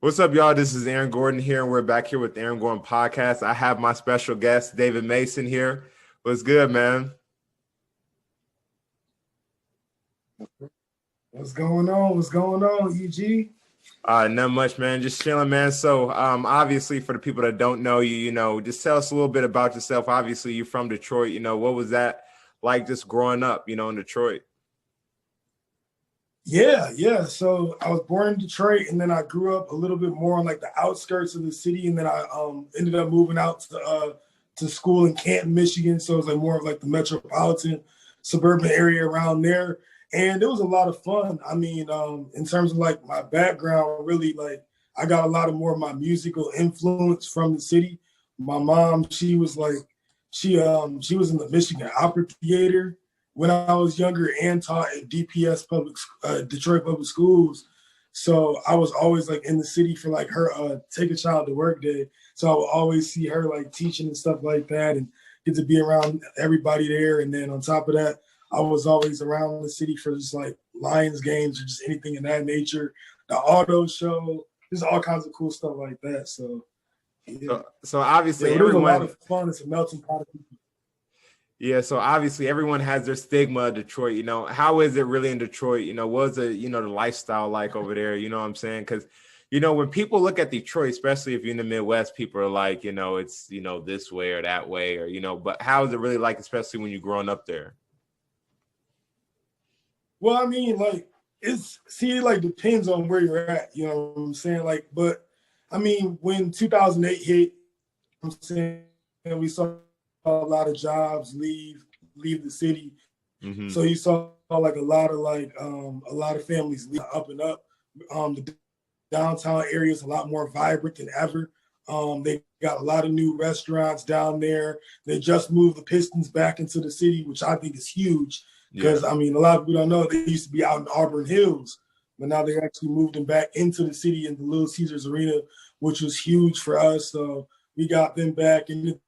What's up, y'all? This is Aaron Gordon here, and we're back here with the Aaron Gordon Podcast. I have my special guest, David Mason, here. What's good, man? What's going on? What's going on, EG? Not much, man. Just chilling, man. So, obviously, for the people that don't know you, just tell us a little bit about yourself. Obviously, you're from Detroit. What was that like just growing up, in Detroit? Yeah. So I was born in Detroit, and then I grew up a little bit more on like the outskirts of the city, and then I ended up moving out to school in Canton, Michigan. So it was like more of like the metropolitan suburban area around there, and it was a lot of fun. I mean, in terms of like my background, really like I got a lot of more of my musical influence from the city. My mom, she was in the Michigan Opera Theater when I was younger and taught at DPS Detroit Public Schools. So I was always like in the city for like her take a child to work day. So I would always see her like teaching and stuff like that and get to be around everybody there. And then on top of that, I was always around the city for just like Lions games or just anything in that nature. The auto show, just all kinds of cool stuff like that. So yeah. So obviously it was a lot of fun. It's a melting pot of people. Yeah, so obviously everyone has their stigma of Detroit. How is it really in Detroit? What's the lifestyle like over there? You know what I'm saying? Because, when people look at Detroit, especially if you're in the Midwest, people are like, it's, this way or that way or, but how is it really like, especially when you're growing up there? Well, I mean, like, like depends on where you're at, you know what I'm saying? Like, but I mean, when 2008 hit, I'm saying we saw a lot of jobs leave the city. Mm-hmm. So you saw like a lot of families leave up and up. The downtown area is a lot more vibrant than ever. They got a lot of new restaurants down there. They just moved the Pistons back into the city, which I think is huge. Because, I mean, a lot of people don't know they used to be out in Auburn Hills, but now they actually moved them back into the city in the Little Caesars Arena, which was huge for us. So we got them back, and it's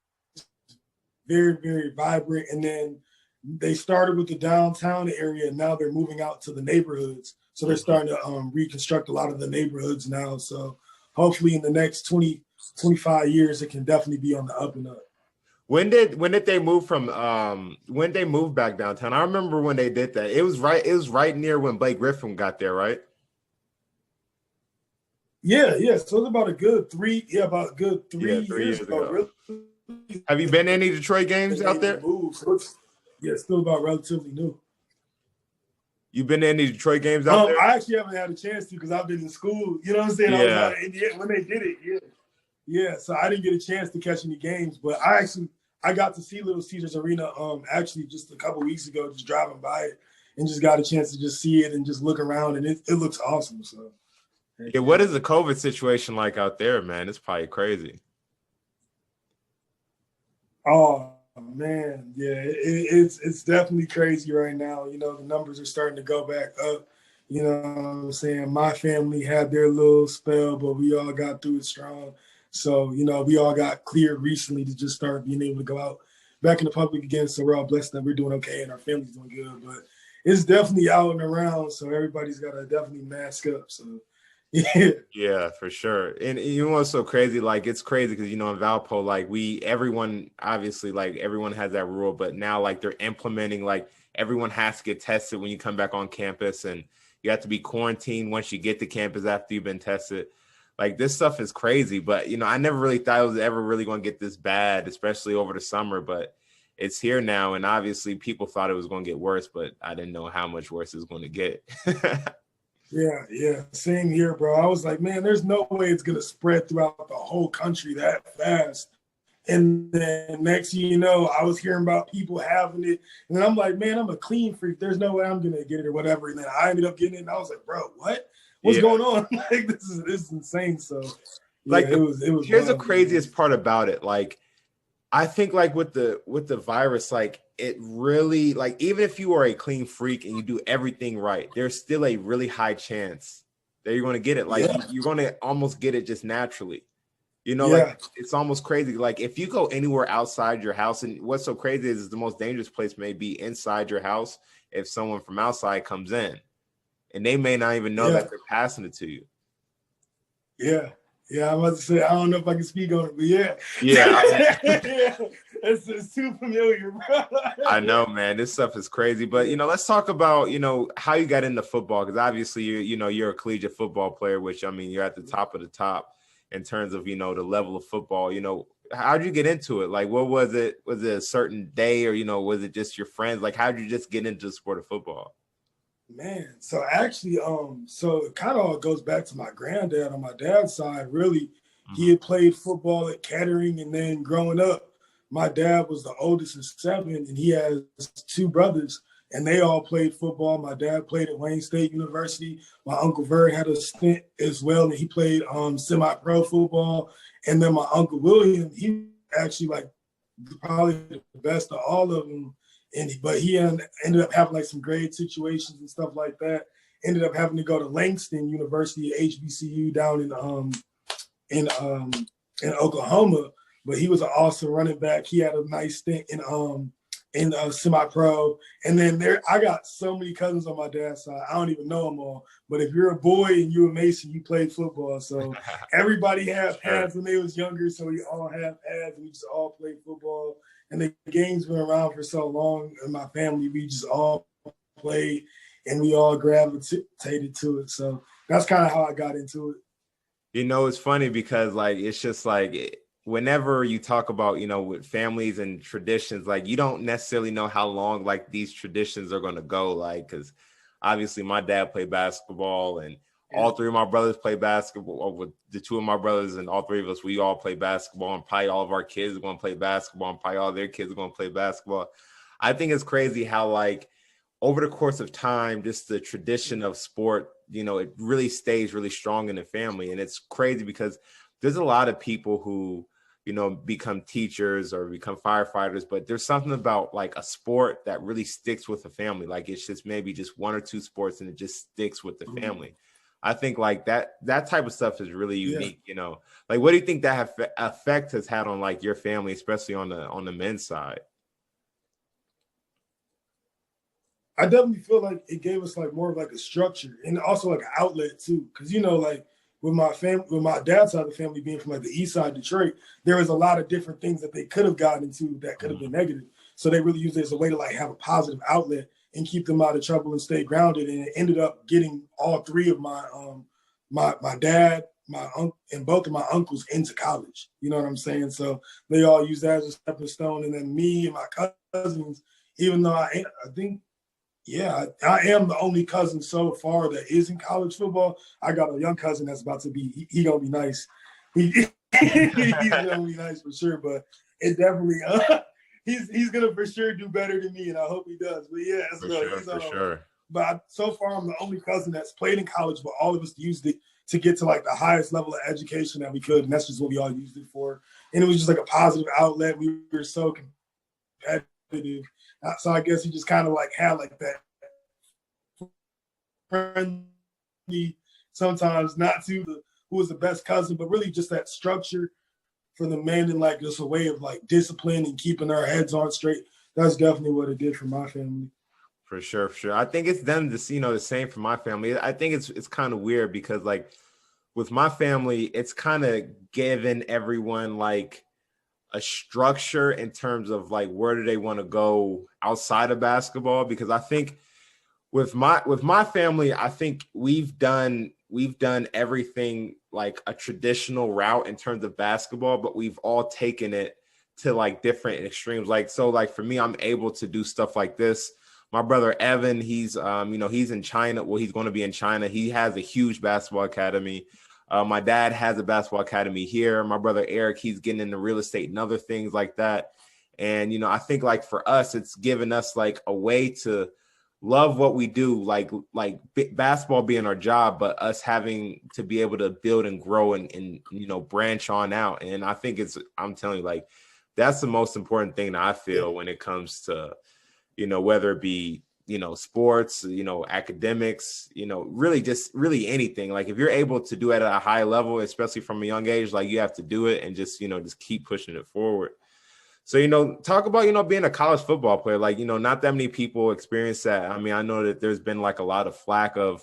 very, very vibrant. And then they started with the downtown area, and now they're moving out to the neighborhoods. So they're starting to reconstruct a lot of the neighborhoods now. So hopefully in the next 20, 25 years, it can definitely be on the up and up. When did they move when they moved back downtown? I remember when they did that. It was right near when Blake Griffin got there, right? Yeah. So it was about a good three years ago. Really. Have you been to any Detroit games out there? So it's still about relatively new. You've been to any Detroit games out there? I actually haven't had a chance to because I've been in school. You know what I'm saying? Yeah. I was out in Indiana when they did it. Yeah. So I didn't get a chance to catch any games, but I got to see Little Caesars Arena actually just a couple weeks ago, just driving by it and just got a chance to just see it and just look around, and it looks awesome. So yeah, what is the COVID situation like out there, man? It's probably crazy. Oh man, yeah, it's definitely crazy right now. The numbers are starting to go back up. You know what I'm saying? My family had their little spell, but we all got through it strong. So, we all got cleared recently to just start being able to go out back in the public again. So we're all blessed that we're doing okay and our family's doing good. But it's definitely out and around. So everybody's got to definitely mask up. So, yeah. Yeah, for sure. And what's so crazy? Like, it's crazy because, in Valpo, like everyone obviously, like everyone has that rule. But now, like, they're implementing, like, everyone has to get tested when you come back on campus. And you have to be quarantined once you get to campus after you've been tested. Like, this stuff is crazy, but, I never really thought it was ever really going to get this bad, especially over the summer, but it's here now. And obviously people thought it was going to get worse, but I didn't know how much worse it was going to get. Yeah. Same here, bro. I was like, man, there's no way it's going to spread throughout the whole country that fast. And then next thing you know, I was hearing about people having it. And I'm like, man, I'm a clean freak. There's no way I'm going to get it or whatever. And then I ended up getting it. And I was like, bro, what? What's going on? Like, this is insane. So, like, it was. Here's the craziest part about it. Like, I think, like, with the virus, like, it really, like, even if you are a clean freak and you do everything right, there's still a really high chance that you're going to get it. Like, you're going to almost get it just naturally. Like, it's almost crazy. Like, if you go anywhere outside your house, and what's so crazy is the most dangerous place may be inside your house if someone from outside comes in. And they may not even know that they're passing it to you. Yeah. Yeah, I'm about to say, I don't know if I can speak on it, but yeah. Yeah, Yeah. It's too familiar, bro. I know, man. This stuff is crazy. But let's talk about how you got into football, because obviously you're a collegiate football player, which I mean you're at the top of the top in terms of the level of football. How'd you get into it? Like, what was it? Was it a certain day, or was it just your friends? Like, how'd you just get into the sport of football? Man, so actually, so it kind of all goes back to my granddad on my dad's side. Really, he Mhm. had played football at Kettering, and then growing up, my dad was the oldest of seven, and he has two brothers, and they all played football. My dad played at Wayne State University. My uncle Vern had a stint as well, and he played semi-pro football. And then my uncle William, he actually like probably the best of all of them. But he ended up having like some grade situations and stuff like that. Ended up having to go to Langston University, HBCU, down in um, in Oklahoma. But he was an awesome running back. He had a nice stint in semi-pro. And then I got so many cousins on my dad's side. I don't even know them all. But if you're a boy and you're a Mason, you played football. So everybody had Sure. pads when they was younger. So we all have pads and we just all played football. And the game's been around for so long in my family. We just all played and we all gravitated to it. So that's kind of how I got into it. It's funny because like it's just like whenever you talk about with families and traditions, like you don't necessarily know how long like these traditions are going to go, like because obviously my dad played basketball and Yeah. all three of my brothers play basketball. With the two of my brothers and all three of us, we all play basketball, and probably all of our kids are going to play basketball, and probably all their kids are going to play basketball. I think it's crazy how like over the course of time, just the tradition of sport, it really stays really strong in the family. And it's crazy because there's a lot of people who, become teachers or become firefighters, but there's something about like a sport that really sticks with the family. Like it's just maybe just one or two sports and it just sticks with the family. I think like that type of stuff is really Yeah. unique. Like what do you think that effect has had on like your family, especially on the men's side? I definitely feel like it gave us like more of like a structure and also like an outlet too. Cause like with my dad's side of the family being from like the east side of Detroit, there was a lot of different things that they could have gotten into that could have been negative. So they really used it as a way to like have a positive outlet and keep them out of trouble and stay grounded. And it ended up getting all three of my dad, my uncle, and both of my uncles into college. You know what I'm saying? So they all use that as a stepping stone. And then me and my cousins, even though I think yeah, I am the only cousin so far that is in college football. I got a young cousin that's about to be. He gonna be nice. He's gonna be nice for sure. But it definitely. He's gonna for sure do better than me, and I hope he does. But yeah, For so sure, for sure. But so far, I'm the only cousin that's played in college. But all of us used it to get to like the highest level of education that we could, and that's just what we all used it for. And it was just like a positive outlet. We were so competitive. So I guess he just kind of like had like that friendly, sometimes not to the who was the best cousin, but really just that structure for the men and like just a way of like discipline and keeping our heads on straight. That's definitely what it did for my family. For sure, for sure. I think it's done this, the same for my family. I think it's kind of weird because like with my family, it's kind of given everyone like a structure in terms of like where do they want to go outside of basketball, because I think with my family, I think we've done everything like a traditional route in terms of basketball, but we've all taken it to like different extremes. Like so, like for me, I'm able to do stuff like this. My brother Evan, he's in China. Well, he's going to be in China. He has a huge basketball academy. My dad has a basketball academy here. My brother Eric, he's getting into real estate and other things like that. And I think like for us, it's given us like a way to love what we do, like basketball being our job, but us having to be able to build and grow and branch on out. And I think I'm telling you, like that's the most important thing that I Yeah, feel when it comes to whether it be sports, academics, really just really anything. Like if you're able to do it at a high level, especially from a young age, like you have to do it and just keep pushing it forward. So, talk about, being a college football player. Like, not that many people experience that. I mean, I know that there's been like a lot of flack of,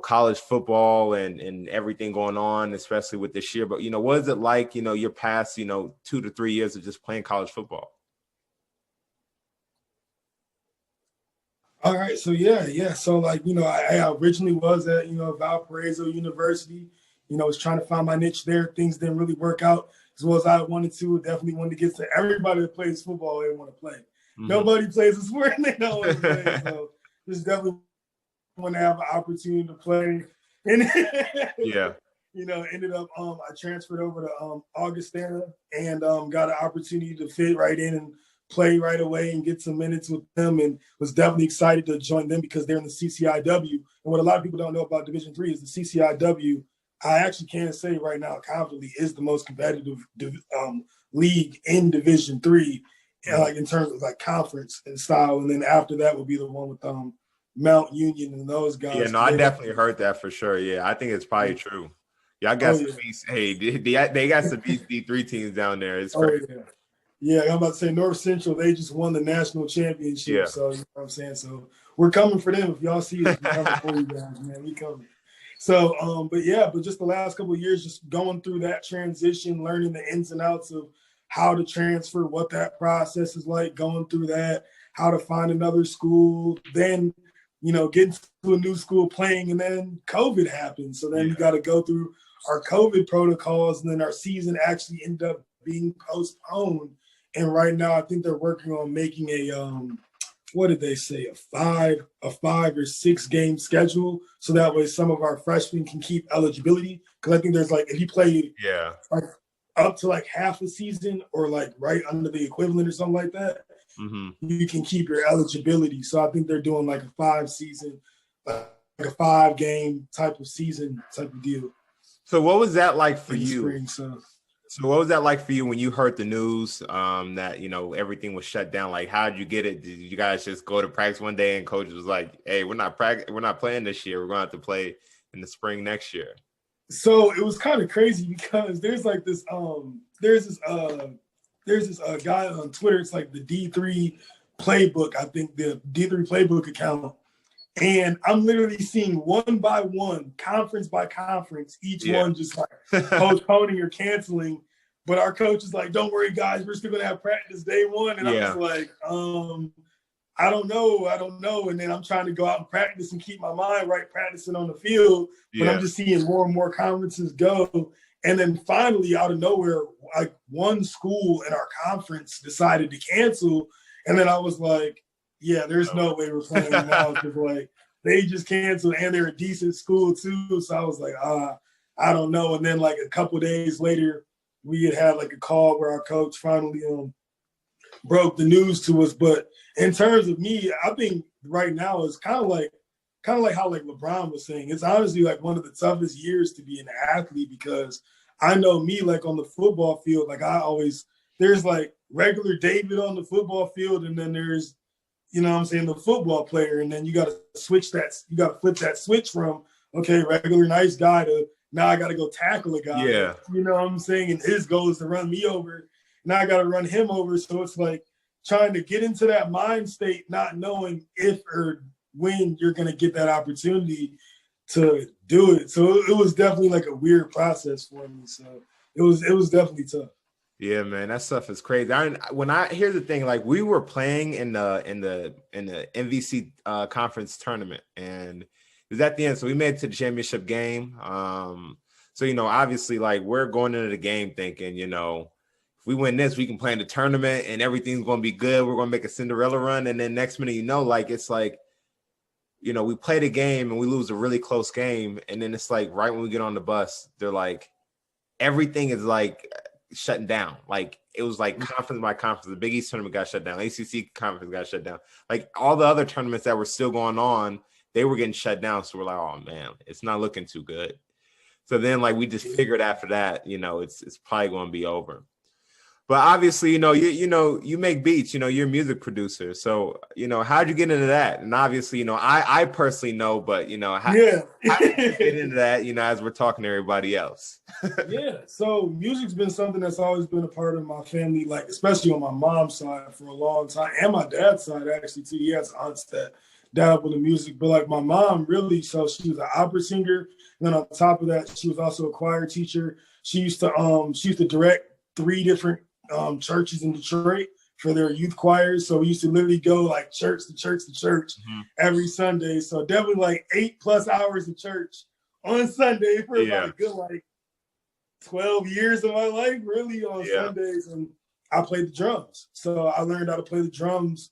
college football and everything going on, especially with this year. But, what is it like, your past, 2 to 3 years of just playing college football? All right, so yeah. So like, I originally was at, Valparaiso University, was trying to find my niche there. Things didn't really work out as well as I wanted to. Definitely wanted to get to everybody that plays football, they want to play. Mm-hmm. Nobody plays a sport and they don't want to play. So just definitely want to have an opportunity to play. And yeah. Ended up I transferred over to Augustana and got an opportunity to fit right in and play right away and get some minutes with them, and was definitely excited to join them because they're in the CCIW. And what a lot of people don't know about Division III is the CCIW, I actually can say right now confidently, is the most competitive league in Division III, like in terms of like conference and style. And then after that will be the one with Mount Union and those guys. Yeah, no, I definitely heard that for sure. Yeah, I think it's probably true. Y'all got some beats. Hey, they got some D3 teams down there. It's crazy. Yeah, I'm about to say North Central, they just won the national championship. Yeah. So, you know what I'm saying? So, we're coming for them. If y'all see us, we're coming for you guys, man. We coming. So, but just the last couple of years, just going through that transition, learning the ins and outs of how to transfer, what that process is like, going through that, how to find another school, then, getting to a new school playing, and then COVID happened. So then you got to go through our COVID protocols, and then our season actually ended up being postponed. And right now, I think they're working on making what did they say, a 5 or 6 game schedule, so that way some of our freshmen can keep eligibility. Because I think there's like, if you played like up to like half a season or like right under the equivalent or something like that, you can keep your eligibility. So I think they're doing like a 5 season, like a 5 game type of season type of deal. So what was that like for you? Spring, So what was that like for you when you heard the news that, everything was shut down? Like, how did you get it? Did you guys just go to practice one day and coach was like, hey, we're not playing this year. We're going to have to play in the spring next year? So it was kind of crazy because there's like this there's this guy on Twitter. It's like the D3 playbook. I think the D3 playbook account. And I'm literally seeing one by one, conference by conference, each one just like postponing or canceling. But our coach is like, don't worry, guys, we're still going to have practice day one. And I was like, I don't know. And then I'm trying to go out and practice and keep my mind right, practicing on the field. But I'm just seeing more and more conferences go. And then finally, out of nowhere, like one school in our conference decided to cancel. And then I was like, yeah, there's no way we're playing now because like they just canceled and they're a decent school too. So I was like, I don't know. And then like a couple of days later, we had like a call where our coach finally broke the news to us. But in terms of me, I think right now it's kind of like how like LeBron was saying. It's honestly like one of the toughest years to be an athlete because I know me, like on the football field, like there's like regular David on the football field, and then there's, the football player, and then you got to switch that. You got to flip that switch from, okay, regular nice guy to now I got to go tackle a guy. Yeah. You know what I'm saying? And his goal is to run me over. Now I got to run him over. So it's like trying to get into that mind state, not knowing if or when you're going to get that opportunity to do it. So it was definitely like a weird process for me. So it was definitely tough. Yeah, man, that stuff is crazy. Here's the thing, like we were playing in the MVC conference tournament, and it was at the end, so we made it to the championship game. So obviously, like we're going into the game thinking, if we win this, we can play in the tournament, and everything's going to be good. We're going to make a Cinderella run, and then next minute, like it's like, we play the game and we lose a really close game, and then it's like right when we get on the bus, they're like, everything is like shutting down. Like it was like conference by conference. The Big East tournament got shut down. ACC conference got shut down. Like all the other tournaments that were still going on, they were getting shut down. So we're like, oh man, it's not looking too good. So then like we just figured after that, it's probably going to be over. But obviously, you make beats, you're a music producer. So, how'd you get into that? And obviously, I personally know, but, how did you get into that, as we're talking to everybody else? Yeah. So music's been something that's always been a part of my family, like especially on my mom's side for a long time, and my dad's side actually too. He has aunts that dabbled in music. But like my mom really, so she was an opera singer. And then on top of that, she was also a choir teacher. She used to direct 3 different churches in Detroit for their youth choirs. So we used to literally go like church to church to church every Sunday. So definitely like 8+ hours of church on Sunday for about a good like 12 years of my life, really, on Sundays. And I played the drums. So I learned how to play the drums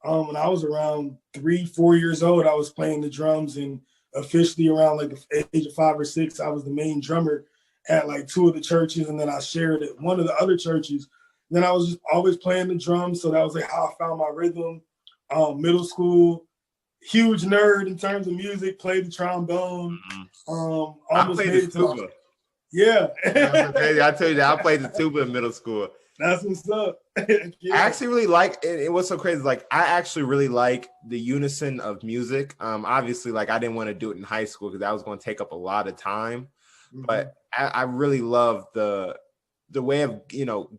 when I was around 3-4 years old. I was playing the drums, and officially around like the age of 5 or 6, I was the main drummer at like 2 of the churches, and then I shared at one of the other churches. Then I was just always playing the drums, so that was like how I found my rhythm. Middle school, huge nerd in terms of music, played the trombone. I played the tuba. Yeah. I tell you that I played the tuba in middle school. That's what's up. I actually really like it. What's so crazy is like I actually really like the unison of music. Obviously, like I didn't want to do it in high school because that was going to take up a lot of time. But I really love the way of,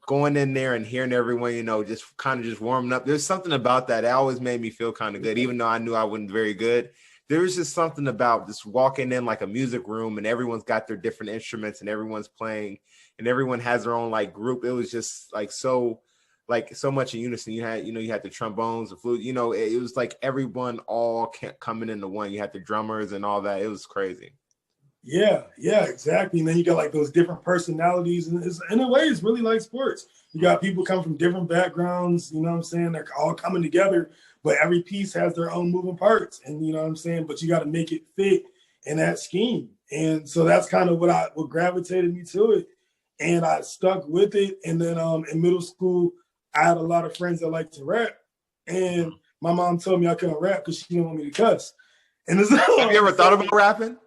going in there and hearing everyone, just kind of just warming up. There's something about that always made me feel kind of good, even though I knew I wasn't very good. There was just something about just walking in like a music room and everyone's got their different instruments and everyone's playing and everyone has their own like group. It was just like so much in unison. You had the trombones, the flute, it was like everyone all coming into one. You had the drummers and all that. It was crazy. Yeah, exactly. And then you got like those different personalities, and in a way, it's really like sports. You got people come from different backgrounds, you know what I'm saying? They're all coming together, but every piece has their own moving parts, and you know what I'm saying? But you got to make it fit in that scheme. And so that's kind of what gravitated me to it. And I stuck with it. And then in middle school, I had a lot of friends that liked to rap. And my mom told me I couldn't rap because she didn't want me to cuss. And have you ever thought about rapping?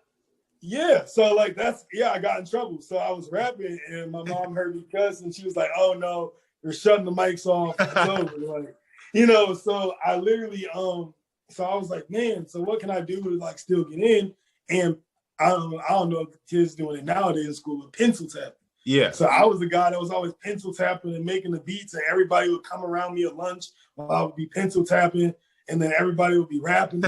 Yeah, so like I got in trouble. So I was rapping and my mom heard me cuss and she was like, "Oh no, you're shutting the mics off." It's over. Like, so I literally so I was like, man, so what can I do to like still get in? And I don't know if the kids doing it nowadays in school with pencil tapping. Yeah. So I was the guy that was always pencil tapping and making the beats, and everybody would come around me at lunch while I would be pencil tapping, and then everybody would be rapping.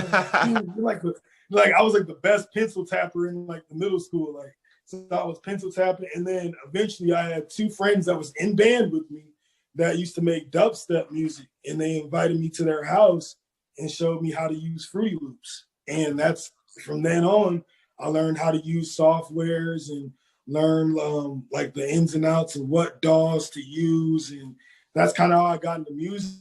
Like I was like the best pencil tapper in like the middle school. Like, so I was pencil tapping. And then eventually I had 2 friends that was in band with me that used to make dubstep music. And they invited me to their house and showed me how to use Fruity Loops. And that's from then on, I learned how to use softwares and learn like the ins and outs of what DAWs to use. And that's kind of how I got into music.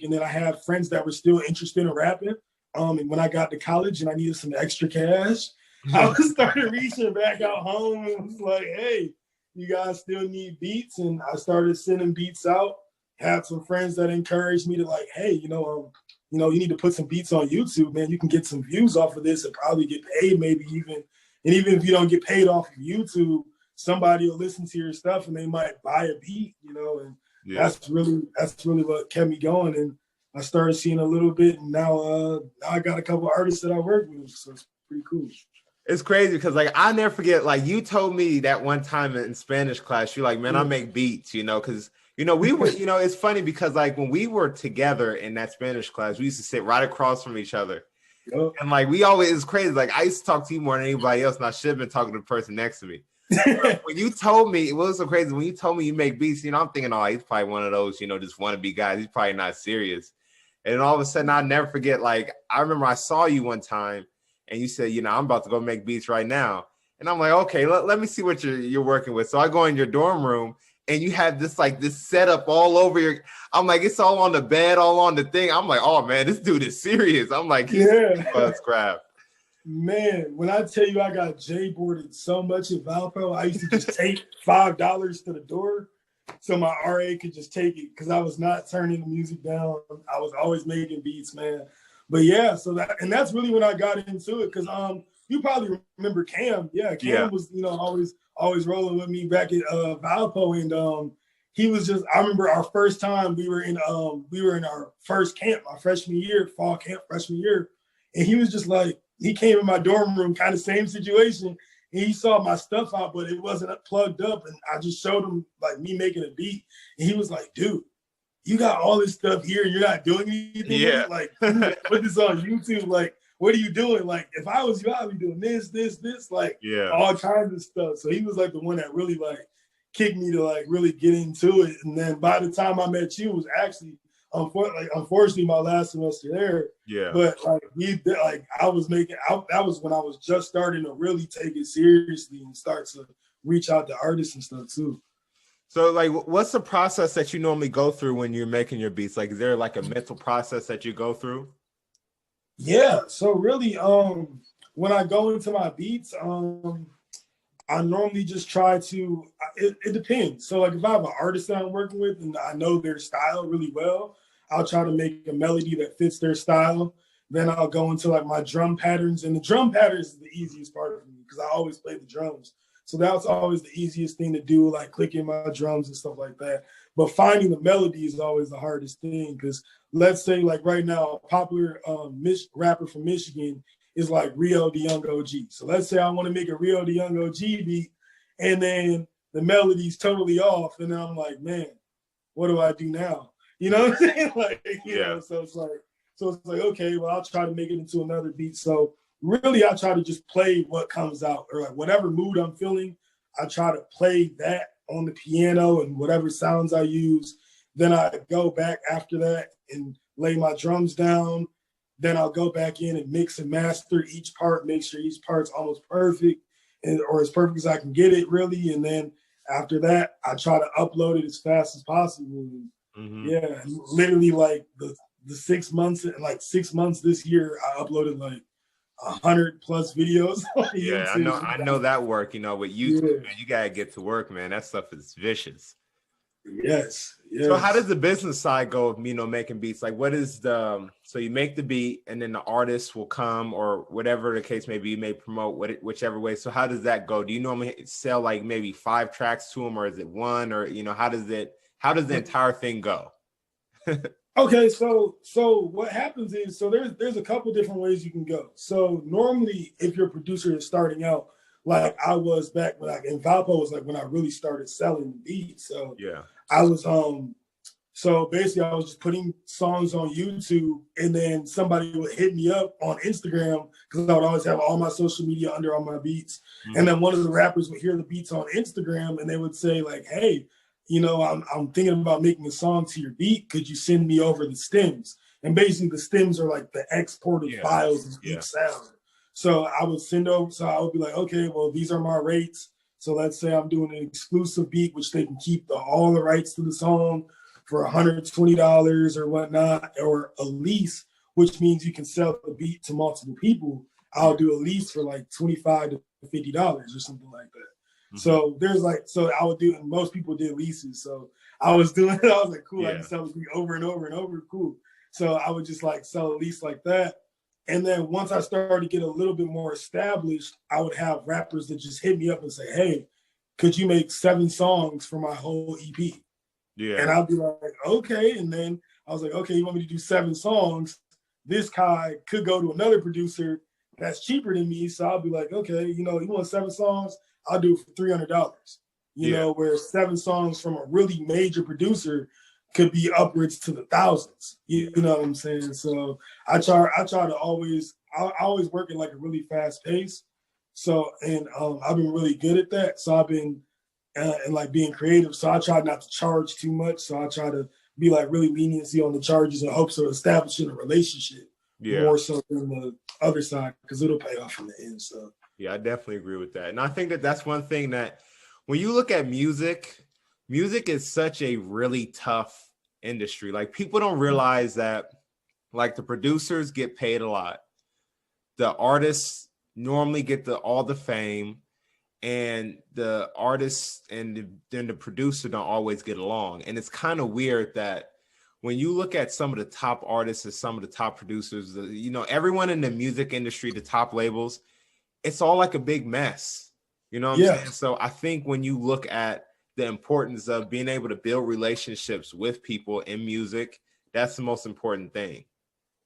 And then I had friends that were still interested in rapping. And when I got to college and I needed some extra cash, I started reaching back out home and was like, hey, you guys still need beats? And I started sending beats out. Had some friends that encouraged me to like, hey, you need to put some beats on YouTube, man. You can get some views off of this and probably get paid maybe even. And even if you don't get paid off of YouTube, somebody will listen to your stuff and they might buy a beat, and that's really what kept me going. And I started seeing a little bit, and now I got a couple artists that I work with, so it's pretty cool. It's crazy because like I never forget, like you told me that one time in Spanish class, you're like, man, I make beats, because we were, it's funny because like when we were together in that Spanish class, we used to sit right across from each other. Yep. And like it's crazy. Like I used to talk to you more than anybody else, and I should have been talking to the person next to me. When you told me, it was so crazy. When you told me you make beats, I'm thinking, oh, he's probably one of those, just wannabe guys. He's probably not serious. And all of a sudden, I'll never forget, like, I remember I saw you one time and you said, I'm about to go make beats right now. And I'm like, okay, let me see what you're working with. So I go in your dorm room and you have this setup all over I'm like, it's all on the bed, all on the thing. I'm like, oh man, this dude is serious. I'm like, he's crap. Man, when I tell you I got J-boarded so much at Valpo, I used to just take $5 to the door so my RA could just take it because I was not turning the music down. I was always making beats, man. But yeah, that's really when I got into it because you probably remember Cam. Yeah, Cam was always rolling with me back at Valpo, and he was just. I remember our first time we were in our first camp, my freshman year, fall camp freshman year, and he was just like he came in my dorm room, kind of same situation. And he saw my stuff out, but it wasn't plugged up. And I just showed him like me making a beat. And he was like, dude, you got all this stuff here and you're not doing anything with it. Like, you need to put this on YouTube. Like, what are you doing? Like, if I was you, I'd be doing this, like all kinds of stuff. So he was like the one that really like kicked me to like really get into it. And then by the time I met you, it was actually unfortunately my last semester there. Yeah. But like I was making out. That was when I was just starting to really take it seriously and start to reach out to artists and stuff too. So like, what's the process that you normally go through when you're making your beats? Like, is there like a mental process that you go through? Yeah. So really, when I go into my beats, I normally just try to, it depends. So like if I have an artist that I'm working with and I know their style really well, I'll try to make a melody that fits their style. Then I'll go into like my drum patterns, and the drum patterns is the easiest part for me because I always play the drums. So that's always the easiest thing to do, like clicking my drums and stuff like that. But finding the melody is always the hardest thing because let's say like right now, a popular rapper from Michigan is like Rio the Young OG. So let's say I want to make a Rio the Young OG beat, and then the melody's totally off, and then I'm like, man, what do I do now? You know what I'm saying? Like, you know, so it's like, okay, well, I'll try to make it into another beat. So really, I try to just play what comes out, or like whatever mood I'm feeling, I try to play that on the piano and whatever sounds I use. Then I go back after that and lay my drums down. Then I'll go back in and mix and master each part, make sure each part's almost perfect or as perfect as I can get it, really. And then after that, I try to upload it as fast as possible. Yeah, literally like the 6 months, like 6 months this year, I uploaded like 100+ videos. Yeah, I know that work, you know, with YouTube, man, you gotta get to work, man. That stuff is vicious. Yes. So how does the business side go of, you know, making beats? Like what is the, so you make the beat and then the artist will come or whatever the case may be, you may promote whichever way. So how does that go? Do you normally sell like maybe 5 tracks to them, or is it one, or, you know, how does the entire thing go? Okay, so what happens is, so there's a couple different ways you can go. So normally if your producer is starting out, like I was back when in Valpo was like when I really started selling the beats. So yeah, I was so basically I was just putting songs on YouTube, and then somebody would hit me up on Instagram because I would always have all my social media under all my beats. And then one of the rappers would hear the beats on Instagram and they would say like, hey, you know, I'm thinking about making a song to your beat. Could you send me over the stems? And basically the stems are like the exported files of each sound. So I would send over, so I would be like, okay, well, these are my rates. So let's say I'm doing an exclusive beat, which they can keep all the rights to the song for $120 or whatnot, or a lease, which means you can sell the beat to multiple people. I'll do a lease for like $25 to $50 or something like that. So there's like, so I would do, and most people did leases. So I was doing it. I was like, cool, I can sell the beat over and over and over. Cool. So I would just like sell a lease like that. And then once I started to get a little bit more established, I would have rappers that just hit me up and say, hey, could you make 7 songs for my whole EP? Yeah. And I'd be like, okay. And then I was like, okay, you want me to do 7 songs? This guy could go to another producer that's cheaper than me. So I'll be like, okay, you know, you want 7 songs? I'll do it for $300. You know, where 7 songs from a really major producer could be upwards to the thousands. You know what I'm saying? So I try to always, I always work at like a really fast pace. So, and I've been really good at that. So I've been, and like being creative. So I try not to charge too much. So I try to be like really leniency on the charges in hopes of establishing a relationship more so than the other side, because it'll pay off in the end. So yeah, I definitely agree with that. And I think that that's one thing that when you look at music is such a really tough industry. Like people don't realize that like the producers get paid a lot. The artists normally get all the fame, and the artists and then the producer don't always get along. And it's kind of weird that when you look at some of the top artists and some of the top producers, you know, everyone in the music industry, the top labels, it's all like a big mess. You know what I'm saying? So I think when you look at the importance of being able to build relationships with people in music, that's the most important thing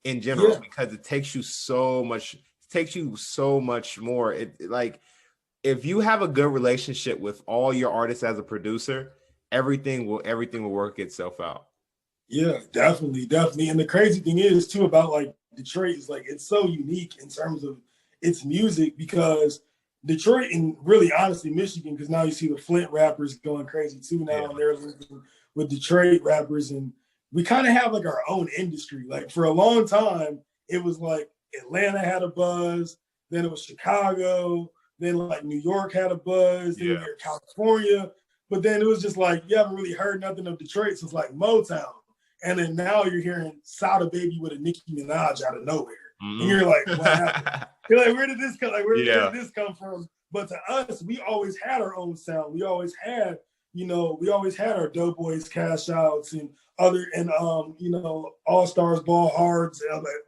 in general, because it takes you so much more. It like, if you have a good relationship with all your artists as a producer, everything will work itself out. Yeah, definitely, definitely. And the crazy thing is too about like Detroit is like it's so unique in terms of its music because Detroit and really honestly Michigan, because now you see the Flint rappers going crazy too Yeah. now, and they're linking with Detroit rappers, and we kind of have like our own industry. Like for a long time, it was like Atlanta had a buzz, then it was Chicago, then like New York had a buzz, then we Yeah. had California, but then it was just like you haven't really heard nothing of Detroit since like Motown. And then now you're hearing Sada Baby with a Nicki Minaj out of nowhere. And you're like, what happened? You're like, where did this come? Like, where did this come from? But to us, we always had our own sound. We always had, we always had our Doughboys cash outs and All Stars Ball Hards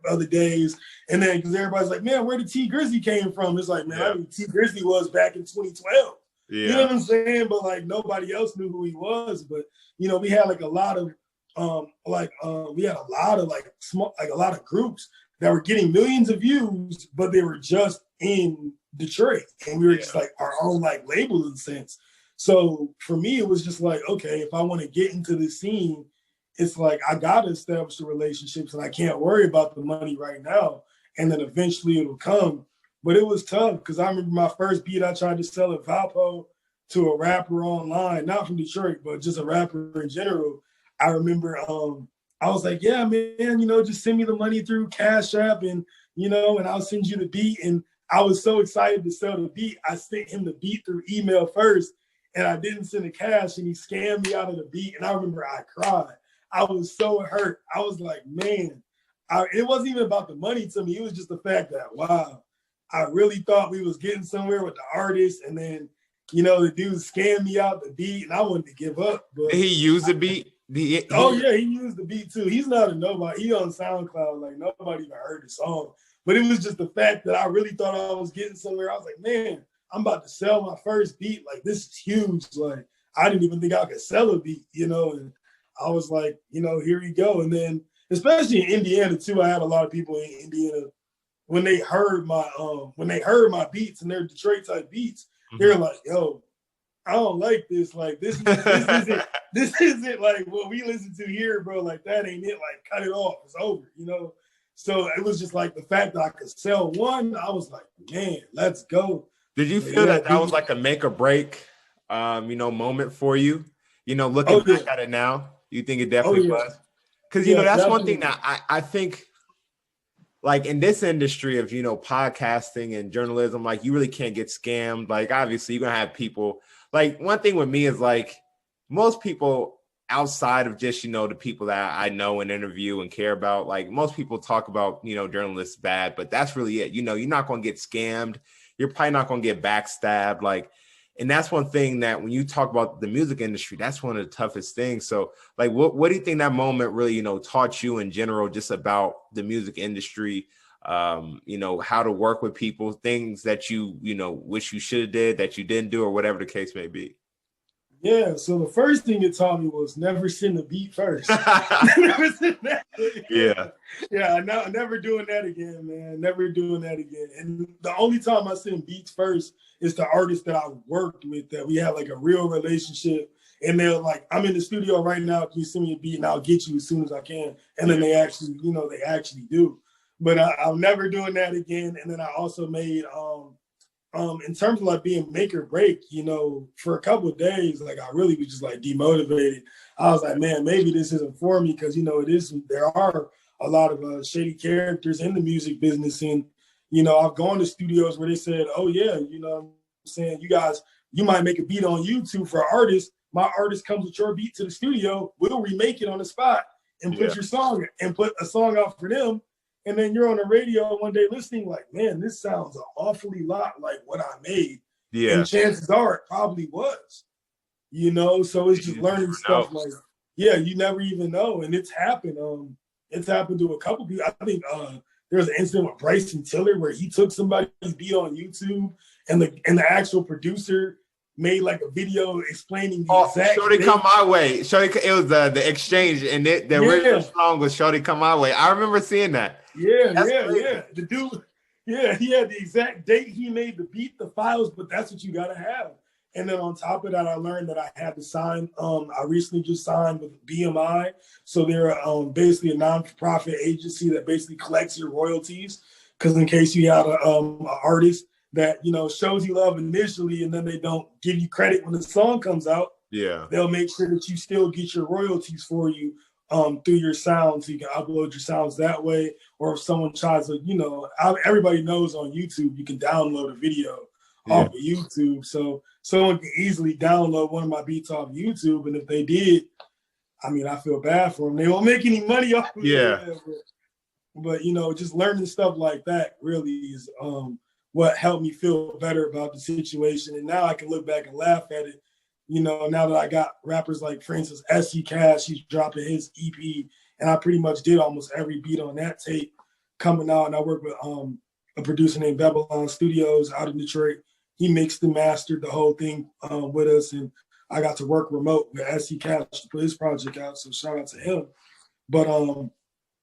other days. And then because everybody's like, man, where did T Grizzly came from? It's like, man, I knew T Grizzly was back in 2012. Yeah. You know what I'm saying? But like nobody else knew who he was. But we had like a lot of we had a lot of a lot of groups that were getting millions of views, but they were just in Detroit, and we were just like our own like label in a sense. So for me, it was just like, okay, if I want to get into the scene, it's like I gotta establish the relationships, and I can't worry about the money right now, and then eventually it'll come. But it was tough because I remember my first beat I tried to sell at Valpo to a rapper online, not from Detroit, but just a rapper in general. I remember I was like, yeah, man, just send me the money through Cash App and I'll send you the beat. And I was so excited to sell the beat. I sent him the beat through email first and I didn't send the cash and he scammed me out of the beat. And I remember I cried. I was so hurt. I was like, man, it wasn't even about the money to me. It was just the fact that, wow, I really thought we was getting somewhere with the artist. And then, the dude scammed me out the beat and I wanted to give up. But did he use the beat? He used the beat too. He's not a nobody. He on SoundCloud, like nobody even heard the song. But it was just the fact that I really thought I was getting somewhere. I was like, man, I'm about to sell my first beat. Like this is huge. Like I didn't even think I could sell a beat, And I was like, here we go. And then especially in Indiana too, I had a lot of people in Indiana when they heard my beats and their Detroit type beats, they're like, yo, I don't like this. Like this isn't like what we listen to here, bro. Like that ain't it. Like cut it off. It's over, So it was just like the fact that I could sell one. I was like, man, let's go. Did you feel that was like a make or break, moment for you? Looking back at it now, you think it definitely was? Because that's definitely one thing that I think. Like in this industry of, podcasting and journalism, like you really can't get scammed. Like obviously you're going to have people. Like one thing with me is like most people outside of just, the people that I know and interview and care about, like most people talk about, journalists bad, but that's really it. You're not going to get scammed. You're probably not going to get backstabbed. Like, and that's one thing that when you talk about the music industry, that's one of the toughest things. So like, what do you think that moment really, taught you in general, just about the music industry, how to work with people, things that you wish you should have did that you didn't do or whatever the case may be? Yeah, so the first thing it taught me was never send the beat first. Never send that. Yeah, never doing that again, man. Never doing that again. And the only time I send beats first is to artists that I worked with, that we have like a real relationship. And they're like, I'm in the studio right now. Can you send me a beat and I'll get you as soon as I can? And then they actually, they actually do. But I'm never doing that again. And then I also made in terms of like being make or break, for a couple of days, like I really was just like demotivated. I was like, man, maybe this isn't for me because, there are a lot of shady characters in the music business. And, I've gone to studios where they said, oh yeah, what I'm saying, you might make a beat on YouTube for an artist. My artist comes with your beat to the studio. We'll remake it on the spot and put your song and put a song out for them. And then you're on the radio one day listening like, man, this sounds an awfully lot like what I made. Yeah. And chances are it probably was, so it's just learning stuff like, you never even know. And it's happened. It's happened to a couple people. I think there was an incident with Bryson Tiller where he took somebody's beat on YouTube and the actual producer made like a video explaining the exact Shorty thing. Come My Way. Shorty, it was the exchange, and the original song was Shorty Come My Way. I remember seeing that. Yeah. The dude, he had the exact date he made the beat, the files, but that's what you gotta have. And then on top of that, I learned that I had to sign. I recently just signed with BMI. So they're basically a non-profit agency that basically collects your royalties. Because in case you had an artist that, you know, shows you love initially and then they don't give you credit when the song comes out, Yeah. they'll make sure that you still get your royalties for you through your sound. So you can upload your sounds that way. Or if someone tries to, you know, everybody knows on YouTube, you can download a video off of YouTube. So someone can easily download one of my beats off YouTube. And if they did, I mean, I feel bad for them. They won't make any money off of it. But, you know, just learning stuff like that really is what helped me feel better about the situation. And now I can look back and laugh at it. You know, now that I got rappers like, for instance, SC Cash, he's dropping his EP, and I pretty much did almost every beat on that tape coming out. And I work with a producer named Babylon Studios out in Detroit. He mixed and mastered the whole thing with us, and I got to work remote with SC Cash to put his project out. So shout out to him. But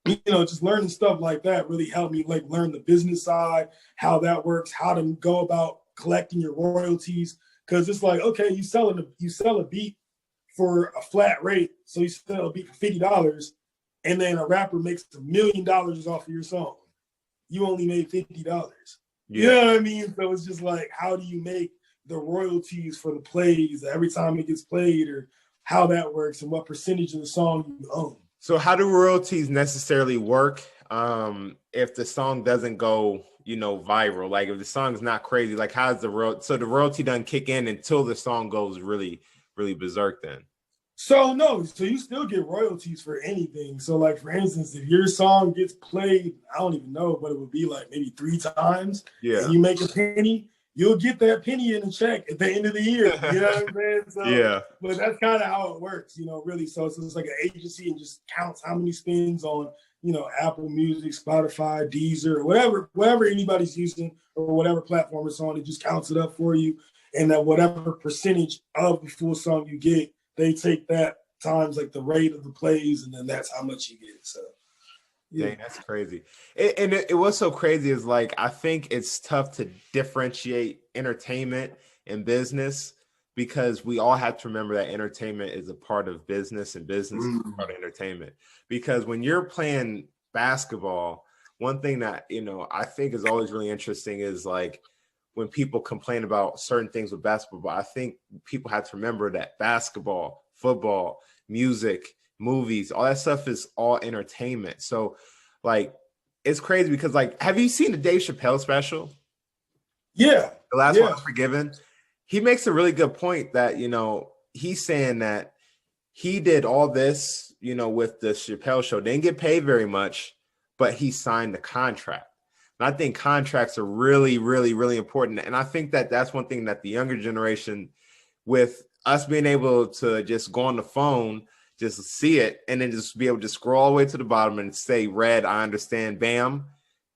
you know, just learning stuff like that really helped me like learn the business side, how that works, how to go about collecting your royalties. Because it's like, okay, you sell a beat for a flat rate, so you sell a beat for $50, and then a rapper makes $1 million off of your song. You only made $50. Yeah. You know what I mean? So it's just like, how do you make the royalties for the plays every time it gets played, or how that works, and what percentage of the song you own? So how do royalties necessarily work if the song doesn't go, you know, viral? Like if the song's not crazy, like how's the royalty doesn't kick in until the song goes really, really berserk then? So no, so you still get royalties for anything. So like for instance, if your song gets played, I don't even know what it would be like, maybe 3 times, and you make a penny, you'll get that penny in the check at the end of the year. You know what I'm saying? So, but that's kind of how it works, you know, really. So it's like an agency and just counts how many spins on, you know, Apple Music, Spotify, Deezer, whatever anybody's using, or whatever platform it's on. It just counts it up for you. And that whatever percentage of the full song you get, they take that times like the rate of the plays, and then that's how much you get. So yeah, dang, that's crazy. It was so crazy is like, I think it's tough to differentiate entertainment and business, because we all have to remember that entertainment is a part of business and business is a part of entertainment. Because when you're playing basketball, one thing that, you know, I think is always really interesting is like when people complain about certain things with basketball, I think people have to remember that basketball, football, music, movies, all that stuff is all entertainment. So like, it's crazy because like, have you seen the Dave Chappelle special? Yeah. The last one, Forgiven. He makes a really good point that, you know, he's saying that he did all this, you know, with the Chappelle show, didn't get paid very much, but he signed the contract. And I think contracts are really, really, really important. And I think that that's one thing that the younger generation, with us being able to just go on the phone, just see it, and then just be able to scroll all the way to the bottom and say, read, I understand, bam.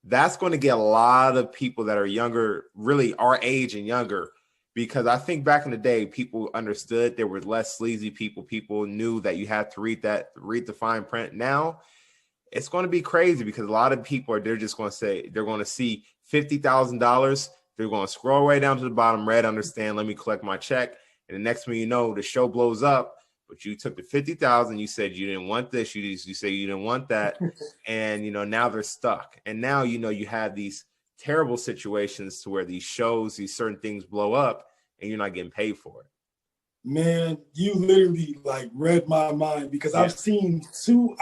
That's going to get a lot of people that are younger, really our age and younger, because I think back in the day, people understood there were less sleazy people. People knew that you had to read the fine print. Now it's going to be crazy because a lot of people they're just going to say, they're going to see $50,000. They're going to scroll right down to the bottom, read, understand, let me collect my check. And the next thing you know, the show blows up. But you took the 50,000. You said you didn't want this. You say you didn't want that, and you know now they're stuck. And now you know you have these terrible situations to where these shows, these certain things blow up, and you're not getting paid for it. Man, you literally like read my mind, because I've seen too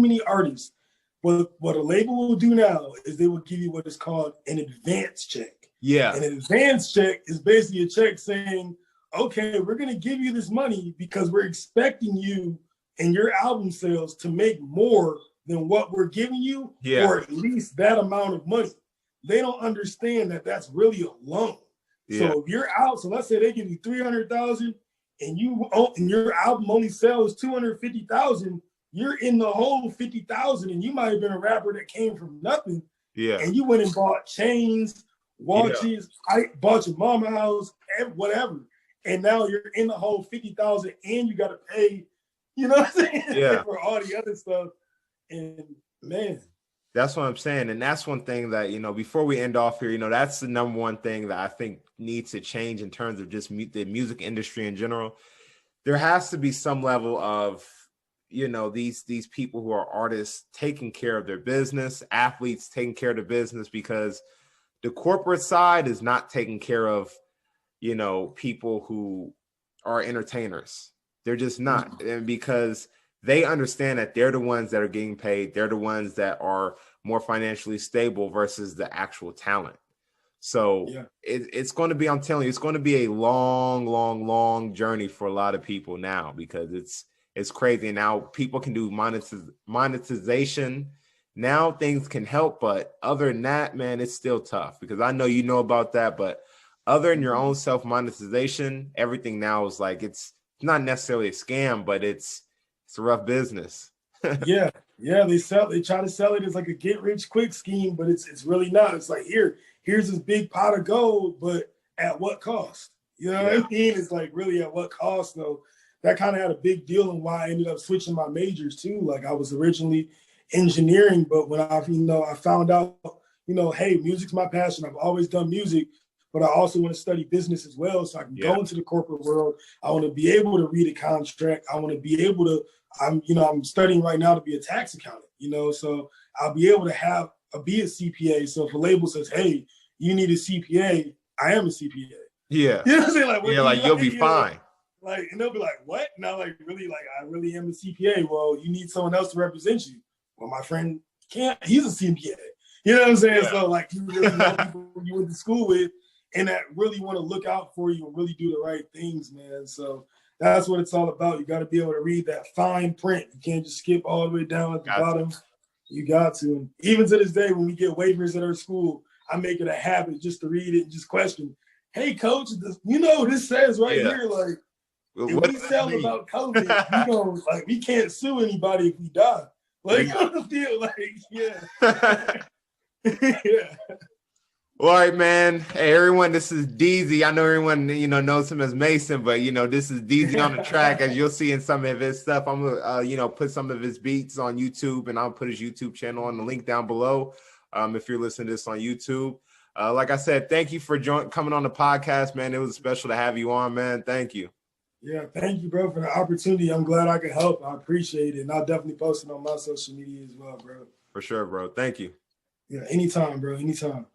many artists. What a label will do now is they will give you what is called an advance check. Yeah, an advance check is basically a check saying, okay, we're going to give you this money because we're expecting you and your album sales to make more than what we're giving you, or at least that amount of money. They don't understand that that's really a loan. So if you're out, so let's say they give you 300,000 and your album only sells 250,000, you're in the whole 50,000, and you might have been a rapper that came from nothing. And you went and bought chains, watches, I bought your mama house, whatever. And now you're in the whole 50,000, and you got to pay, you know what I'm saying? For all the other stuff. And man, That's what I'm saying. And that's one thing that, before we end off here, that's the number one thing that I think needs to change in terms of just the music industry in general. There has to be some level of, these people who are artists taking care of their business, athletes taking care of the business, because the corporate side is not taking care of, people who are entertainers. They're just not. And because they understand that they're the ones that are getting paid. They're the ones that are more financially stable versus the actual talent. So it's going to be, I'm telling you, it's going to be a long, long, long journey for a lot of people now, because it's crazy. And now people can do monetization. Now things can help, but other than that, man, it's still tough, because I know you know about that. But other than your own self monetization, everything now is like, it's not necessarily a scam, but it's a rough business. Yeah, they try to sell it as like a get rich quick scheme, but it's really not. It's like, here's this big pot of gold, but at what cost? You know what I mean? It's like, really, at what cost though? That kind of had a big deal in why I ended up switching my majors too. Like, I was originally engineering, but when I found out, hey, music's my passion. I've always done music, but I also want to study business as well, so I can go into the corporate world. I want to be able to read a contract. I want to be able to. I'm studying right now to be a tax accountant. So I'll be able to be a CPA. So if a label says, "Hey, you need a CPA," I am a CPA. Yeah. You know what I'm saying? Like, you'll be fine. Like, and they'll be like, "What?" And I'm like, "Really? Like, I really am a CPA." Well, you need someone else to represent you. Well, my friend can't. He's a CPA. You know what I'm saying? Yeah. So like, you really know people you went to school with, and that really want to look out for you and really do the right things, man. So that's what it's all about. You got to be able to read that fine print. You can't just skip all the way down at the bottom. You got to. And even to this day, when we get waivers at our school, I make it a habit just to read it and just question, "Hey, coach, this says right here, like, if we sell about COVID, we can't sue anybody if we die." Like, yeah. Yeah. All right, man. Hey, everyone, this is DZ. I know everyone, knows him as Mason, but, this is DZ on the track, as you'll see in some of his stuff. I'm going to, put some of his beats on YouTube, and I'll put his YouTube channel on the link down below if you're listening to this on YouTube. Like I said, thank you for coming on the podcast, man. It was special to have you on, man. Thank you. Yeah, thank you, bro, for the opportunity. I'm glad I could help. I appreciate it. And I'll definitely post it on my social media as well, bro. For sure, bro. Thank you. Yeah, anytime, bro. Anytime.